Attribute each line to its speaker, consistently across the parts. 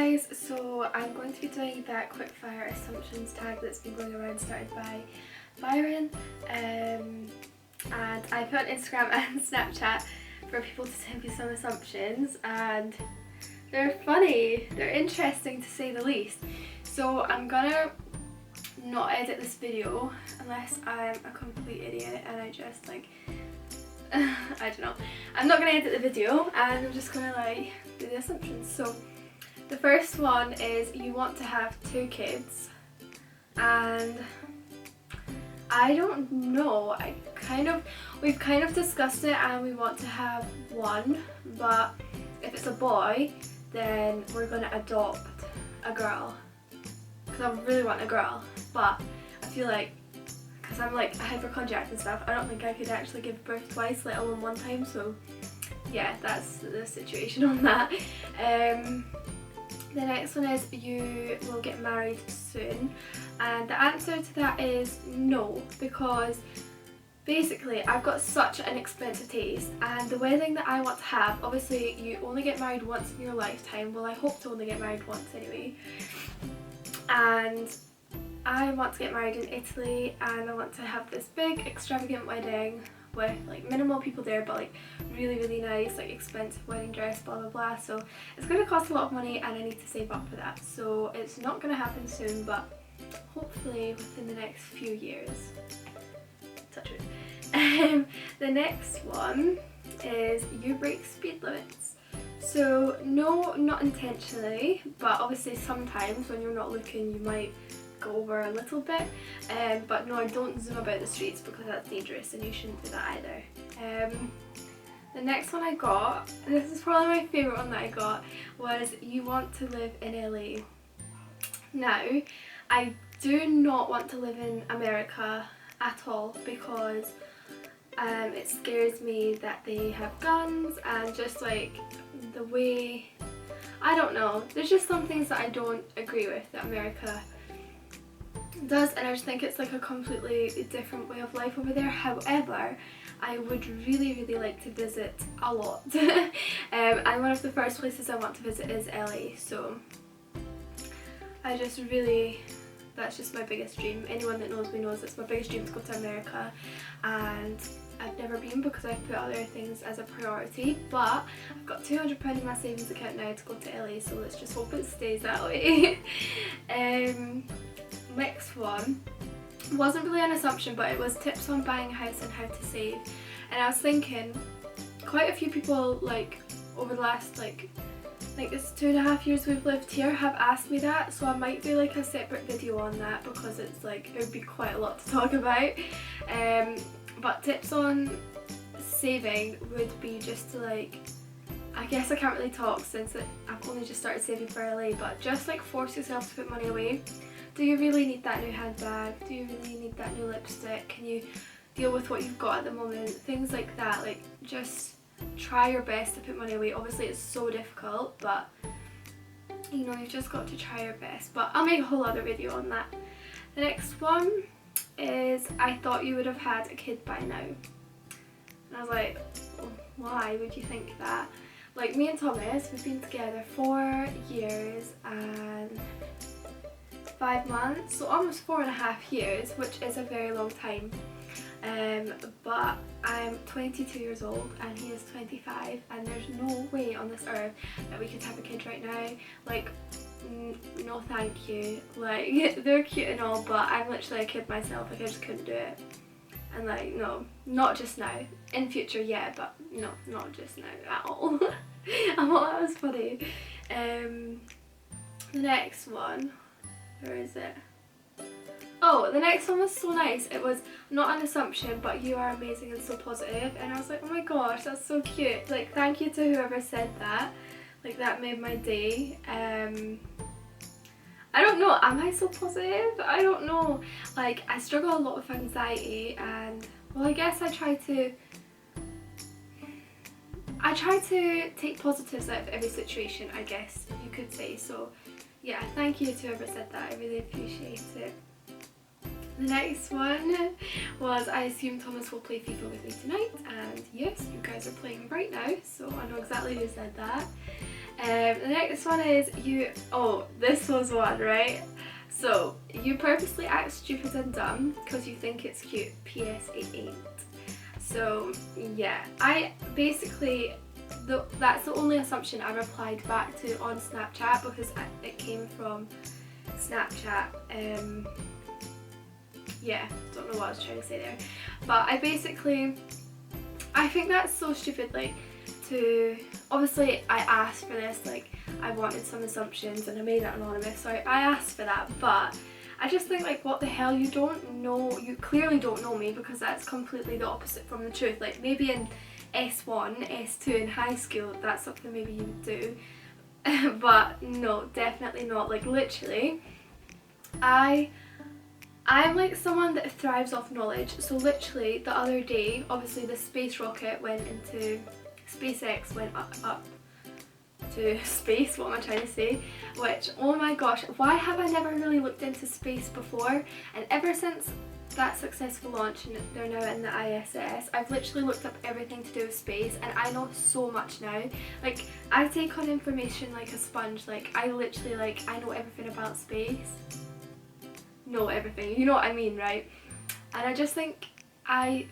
Speaker 1: guys, so I'm going to be doing that quickfire assumptions tag that's been going around, started by Byron, and I put on Instagram and Snapchat for people to send me some assumptions, and they're funny, they're interesting to say the least. So I'm gonna not edit this video unless I'm a complete idiot and I just like I don't know. I'm not going to edit the video and I'm just going to like do the assumptions. So the first one is you want to have 2 kids, and I don't know, we've kind of discussed it and we want to have 1, but if it's a boy then we're going to adopt a girl because I really want a girl, but I feel like because I'm like a hypochondriac and stuff, I don't think I could actually give birth twice, let alone 1 time, so yeah, that's the situation on that. The next one is you will get married soon, and the answer to that is no, because basically I've got such an expensive taste, and the wedding that I want to have, obviously you only get married once in your lifetime, well I hope to only get married once anyway, and I want to get married in Italy and I want to have this big extravagant wedding with like minimal people there, but like really nice, like expensive wedding dress, blah blah blah. So it's going to cost a lot of money and I need to save up for that, so it's not going to happen soon, but hopefully within the next few years. Touch wood. The next one is you break speed limits. So no, not intentionally, but obviously sometimes when you're not looking you might go over a little bit, but no, I don't zoom about the streets because that's dangerous and you shouldn't do that either. The next one I got, and this is probably my favourite one that I got, was you want to live in LA. Now, I do not want to live in America at all because it scares me that they have guns and just like the way, I don't know, there's just some things that I don't agree with that America does, and I just think it's like a completely different way of life over there. However, I would really like to visit a lot and one of the first places I want to visit is LA, so I just really, that's just my biggest dream. Anyone that knows me knows it's my biggest dream to go to America, and I've never been because I've put other things as a priority, but I've got £200 in my savings account now to go to LA, so let's just hope it stays that way. Next one wasn't really an assumption, but it was tips on buying a house and how to save, and I was thinking quite a few people like over the last like it's 2.5 years we've lived here have asked me that, so I might do like a separate video on that because it's like it would be quite a lot to talk about. But tips on saving would be just to like, I guess I can't really talk since I've only just started saving for LA, but just like force yourself to put money away. Do you really need that new handbag? Do you really need that new lipstick? Can you deal with what you've got at the moment? Things like that, like just try your best to put money away. Obviously it's so difficult, but you know, you've just got to try your best, but I'll make a whole other video on that. The next one is I thought you would have had a kid by now, and I was like, oh, why would you think that? Like me and Thomas, we've been together 4 years and 5 months, so almost 4.5 years, which is a very long time. But I'm 22 years old and he is 25, and there's no way on this earth that we could have a kid right now. Like, no thank you. Like, they're cute and all, but I'm literally a kid myself, like I just couldn't do it. And like, no, not just now. In future, yeah, but no, not just now at all. I thought that was funny. The next one, where is it? Oh, the next one was so nice. It was not an assumption, but you are amazing and so positive. And I was like, oh my gosh, that's so cute. Like, thank you to whoever said that. Like, that made my day. I don't know, am I so positive? I don't know. Like, I struggle a lot with anxiety, and well, I guess I try to take positives out of every situation, I guess you could say. So yeah, thank you to whoever said that, I really appreciate it. The next one was I assume Thomas will play FIFA with me tonight, and yes, you guys are playing right now, so I know exactly who said that. The next one is this was one, right? So, you purposely act stupid and dumb because you think it's cute. PS, it ain't. So, yeah. I basically, that's the only assumption I replied back to on Snapchat because it came from Snapchat. Yeah, don't know what I was trying to say there. But I think that's so stupid, like, obviously I asked for this, like, I wanted some assumptions and I made it anonymous, so I asked for that, but I just think, like, what the hell, you clearly don't know me, because that's completely the opposite from the truth. Like, maybe in S1, S2 in high school, that's something maybe you would do, but no, definitely not. Like, literally, I'm like someone that thrives off knowledge. So literally the other day, obviously the space rocket went into, SpaceX went up to space, what am I trying to say? Which, oh my gosh, why have I never really looked into space before? And ever since that successful launch and they're now in the ISS, I've literally looked up everything to do with space and I know so much now. Like, I take on information like a sponge. Like, I literally, like, I know everything about space. Know everything, you know what I mean, right? And I just think I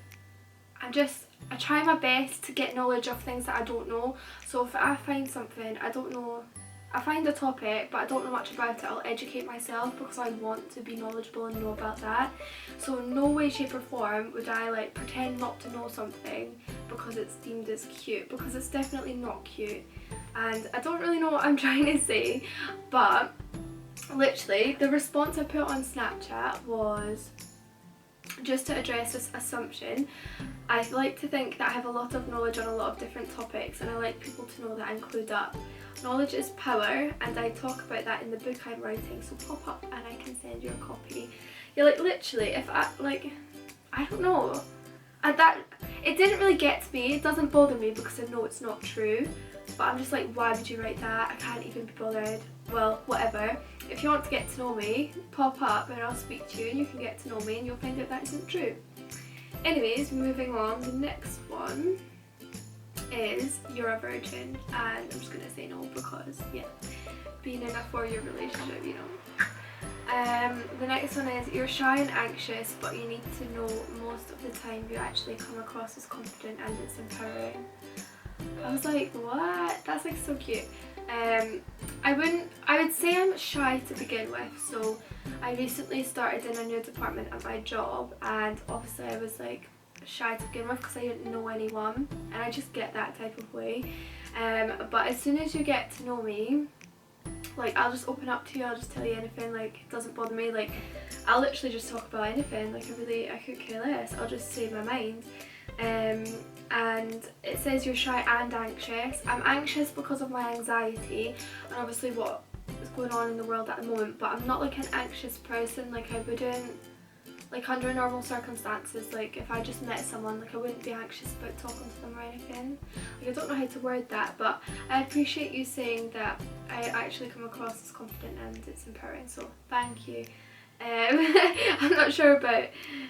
Speaker 1: try my best to get knowledge of things that I don't know. So if I find something I don't know, I find a topic but I don't know much about it, I'll educate myself because I want to be knowledgeable and know about that. So in no way, shape or form would I, like, pretend not to know something because it's deemed as cute, because it's definitely not cute. And I don't really know what I'm trying to say, but literally the response I put on Snapchat was just to address this assumption. I like to think that I have a lot of knowledge on a lot of different topics, and I like people to know that I'm clued up. Knowledge is power, and I talk about that in the book I'm writing, so pop up and I can send you a copy. Yeah, like, literally, if I don't know, it didn't really get to me. It doesn't bother me because I know it's not true, but I'm just like, why would you write that? I can't even be bothered. Well, whatever. If you want to get to know me, pop up and I'll speak to you and you can get to know me and you'll find out that isn't true. Anyways, moving on, the next one is you're a virgin, and I'm just going to say no because, yeah, being in a 4-year relationship, you know. The next one is you're shy and anxious, but you need to know most of the time you actually come across as confident and it's empowering. I was like, what? That's, like, so cute. I would say I'm shy to begin with. So I recently started in a new department at my job, and obviously I was, like, shy to begin with because I didn't know anyone, and I just get that type of way. But as soon as you get to know me, like, I'll just open up to you, I'll just tell you anything, like, it doesn't bother me. Like, I'll literally just talk about anything, like, I could care less, I'll just say my mind. And it says you're shy and anxious. I'm anxious because of my anxiety and obviously what is going on in the world at the moment, but I'm not, like, an anxious person. Like, I wouldn't, like, under normal circumstances, like, if I just met someone, like, I wouldn't be anxious about talking to them or anything. Like, I don't know how to word that, but I appreciate you saying that I actually come across as confident and it's empowering, so thank you. I'm not sure about,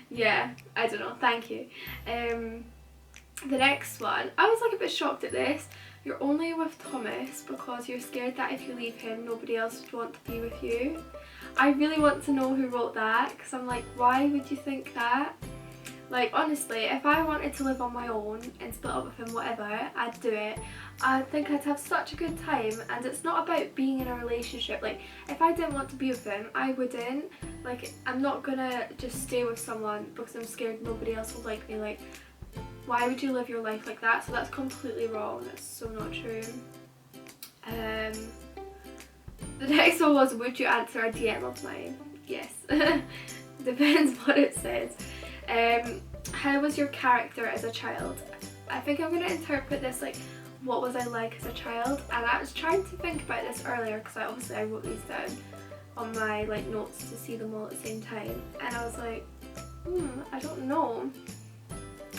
Speaker 1: yeah, I don't know, thank you. The next one, I was, like, a bit shocked at this. You're only with Thomas because you're scared that if you leave him, nobody else would want to be with you. I really want to know who wrote that, because I'm like, why would you think that? Like, honestly, if I wanted to live on my own and split up with him, whatever, I'd do it. I think I'd have such a good time, and it's not about being in a relationship. Like, if I didn't want to be with him, I wouldn't. Like, I'm not gonna just stay with someone because I'm scared nobody else will like me. Like, why would you live your life like that? So that's completely wrong. That's so not true. The next one was, would you answer a DM of mine? Yes. Depends what it says. How was your character as a child? I think I'm going to interpret this like, what was I like as a child? And I was trying to think about this earlier because I wrote these down on my, like, notes to see them all at the same time. And I was like, I don't know.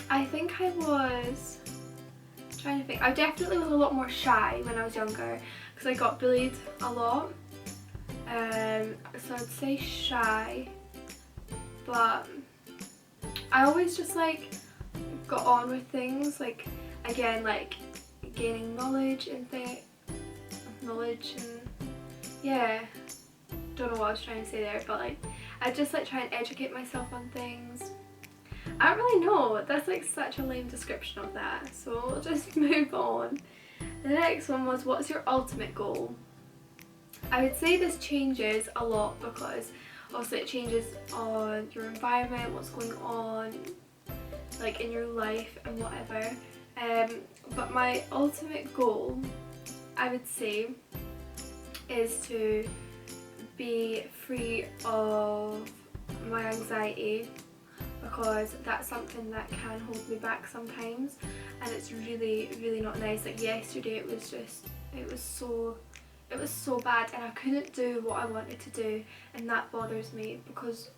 Speaker 1: I think I was trying to think. I definitely was a lot more shy when I was younger because I got bullied a lot. So I'd say shy, but I always just, like, got on with things. Like, again, like, gaining knowledge and things. knowledge and yeah, don't know what I was trying to say there, but like I just like try and educate myself on things. I don't really know, that's like such a lame description of that, so we'll just move on. The next one was, what's your ultimate goal? I would say this changes a lot because obviously it changes on your environment, what's going on like in your life and whatever. But my ultimate goal, I would say, is to be free of my anxiety, because that's something that can hold me back sometimes, and it's really not nice. Like yesterday it was so bad and I couldn't do what I wanted to do, and that bothers me because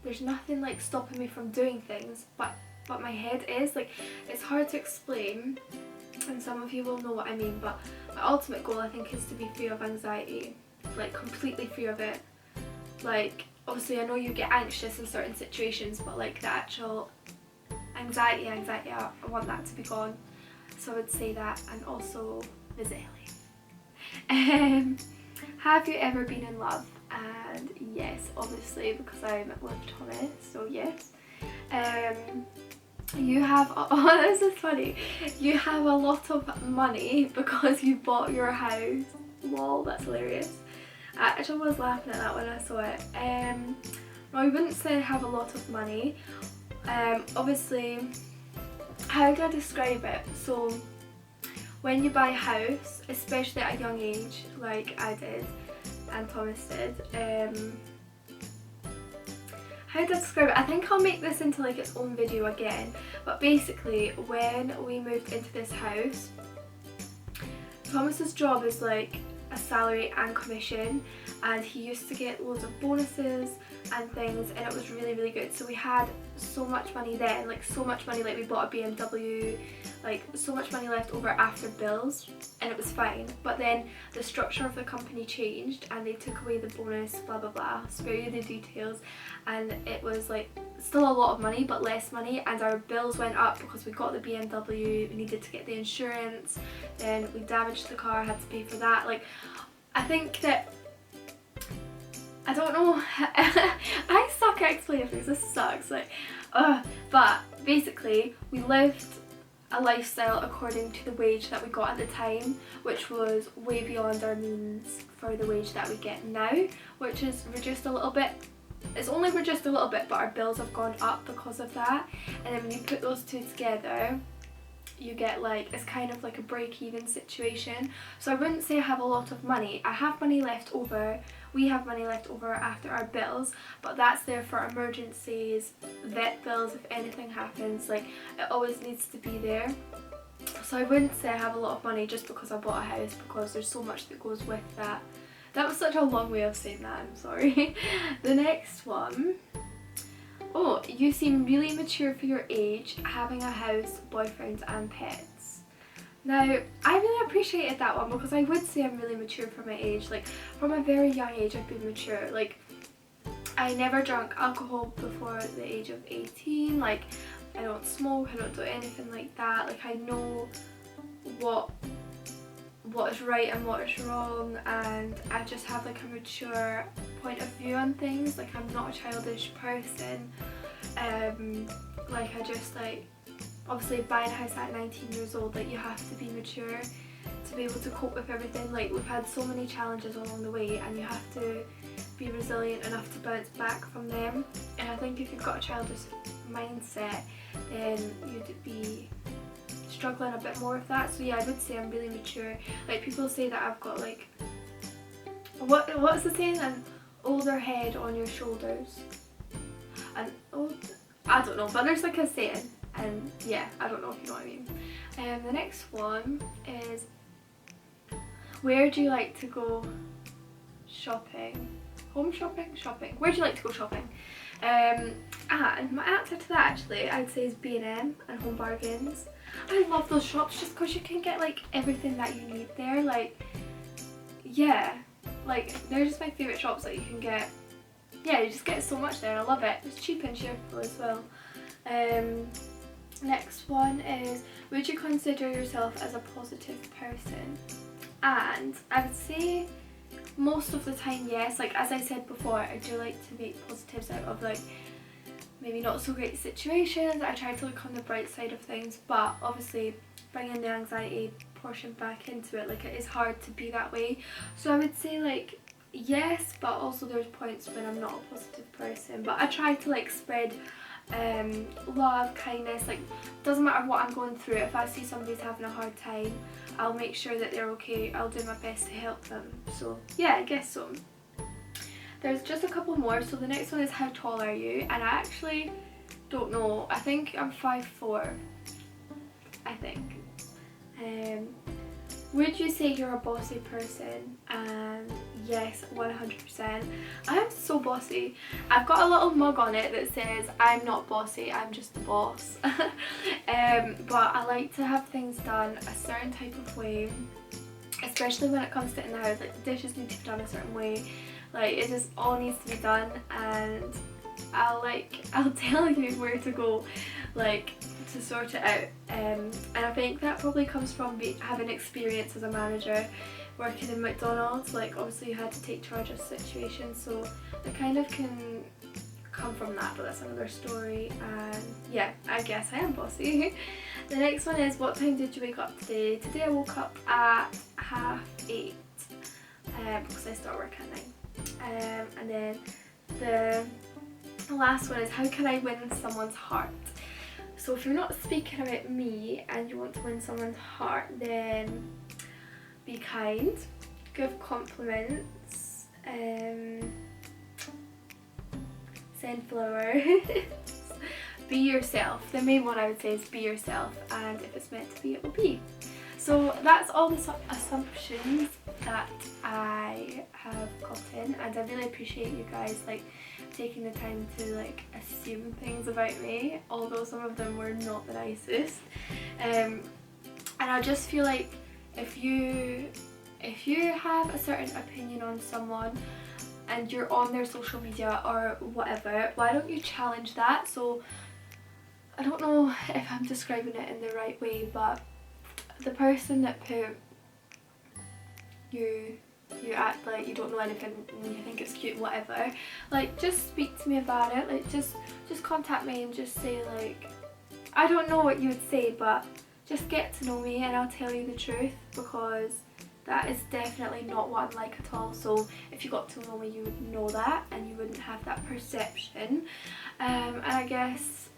Speaker 1: there's nothing like stopping me from doing things, but my head is. Like, it's hard to explain and some of you will know what I mean, but my ultimate goal I think is to be free of anxiety, like completely free of it. Like obviously I know you get anxious in certain situations, but like the actual anxiety, I want that to be gone. So I would say that, and also visit Italy. Have you ever been in love? And yes, obviously, because I'm with Thomas, so yes. You have, oh this is funny, you have a lot of money because you bought your house. Lol, that's hilarious. I actually was laughing at that when I saw it. No, I wouldn't say I have a lot of money. Obviously, how do I describe it? So when you buy a house, especially at a young age like I did and Thomas did, how do I describe it? I think I'll make this into like its own video again, but basically when we moved into this house, Thomas's job is like a salary and commission, and he used to get loads of bonuses and things, and it was really good. So we had so much money then, like so much money, like we bought a BMW, like so much money left over after bills, and it was fine. But then the structure of the company changed and they took away the bonus, blah blah blah, spare you the details, and it was like still a lot of money but less money, and our bills went up because we got the BMW, we needed to get the insurance, then we damaged the car, had to pay for that. Like I think that, I don't know, I suck at explaining things, this sucks, like, but basically we lived a lifestyle according to the wage that we got at the time, which was way beyond our means for the wage that we get now, which is reduced a little bit. It's only reduced a little bit, but our bills have gone up because of that, and then when you put those two together, you get like, it's kind of like a break-even situation. So I wouldn't say I have a lot of money. I have money left over, we have money left over after our bills, but that's there for emergencies, vet bills, if anything happens, like it always needs to be there. So I wouldn't say I have a lot of money just because I bought a house, because there's so much that goes with that. That was such a long way of saying that, I'm sorry. The next one. Oh, you seem really mature for your age, having a house, boyfriend and pets. Now, I really appreciated that one because I would say I'm really mature for my age. Like, from a very young age I've been mature. Like, I never drank alcohol before the age of 18. Like, I don't smoke, I don't do anything like that. Like, I know what is right and what is wrong, and I just have like a mature point of view on things. Like, I'm not a childish person. Like, I just like, obviously buying a house at 19 years old, like you have to be mature to be able to cope with everything. Like, we've had so many challenges along the way and you have to be resilient enough to bounce back from them, and I think if you've got a childish mindset then you'd be struggling a bit more with that. So yeah, I would say I'm really mature. Like, people say that I've got like, what's the saying, an older head on your shoulders, and I don't know, but there's like a saying, and yeah, I don't know if you know what I mean. The next one is, where do you like to go shopping? Home shopping? Shopping. Where do you like to go shopping? And my answer to that actually I'd say is B&M and Home Bargains. I love those shops just because you can get like everything that you need there. Like, yeah, like they're just my favourite shops that you can get. Yeah, you just get so much there. I love it. It's cheap and cheerful as well. Next one is, would you consider yourself as a positive person? And I would say most of the time yes, like as I said before, I do like to make positives out of like maybe not so great situations. I try to look on the bright side of things, but obviously bringing the anxiety portion back into it, like it is hard to be that way. So I would say like yes, but also there's points when I'm not a positive person, but I try to like spread love, kindness. Like doesn't matter what I'm going through, if I see somebody's having a hard time, I'll make sure that they're okay. I'll do my best to help them. So yeah, I guess so. There's just a couple more. So the next one is how tall are you? And I actually don't know. I think I'm 5'4", I think. Would you say you're a bossy person? Yes, 100%. I am so bossy. I've got a little mug on it that says I'm not bossy, I'm just the boss. But I like to have things done a certain type of way, especially when it comes to in the house. Like the dishes need to be done a certain way. Like it just all needs to be done, and I'll tell you where to go, like to sort it out. And I think that probably comes from having experience as a manager working in McDonald's. Like obviously you had to take charge of situations, so it kind of can come from that, but that's another story. And yeah, I guess I am bossy. The next one is, what time did you wake up today? Today I woke up at 8:30 because I start work at 9. And then the last one is, how can I win someone's heart? So if you're not speaking about me and you want to win someone's heart, then be kind, give compliments, send flowers, be yourself. The main one I would say is be yourself, and if it's meant to be, it will be. So that's all the assumptions that I have gotten, and I really appreciate you guys like taking the time to like assume things about me, although some of them were not the nicest. And I just feel like if you have a certain opinion on someone and you're on their social media or whatever, why don't you challenge that? So I don't know if I'm describing it in the right way, but the person that put you act like you don't know anything and you think it's cute, whatever, like just speak to me about it. Like just contact me and just say like, I don't know what you would say, but just get to know me and I'll tell you the truth, because that is definitely not what I'm like at all. So if you got to know me, you would know that and you wouldn't have that perception. And I guess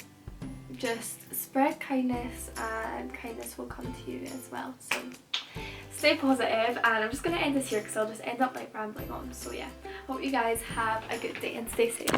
Speaker 1: just spread kindness and kindness will come to you as well. So stay positive, and I'm just going to end this here because I'll just end up like rambling on. So yeah, hope you guys have a good day and stay safe.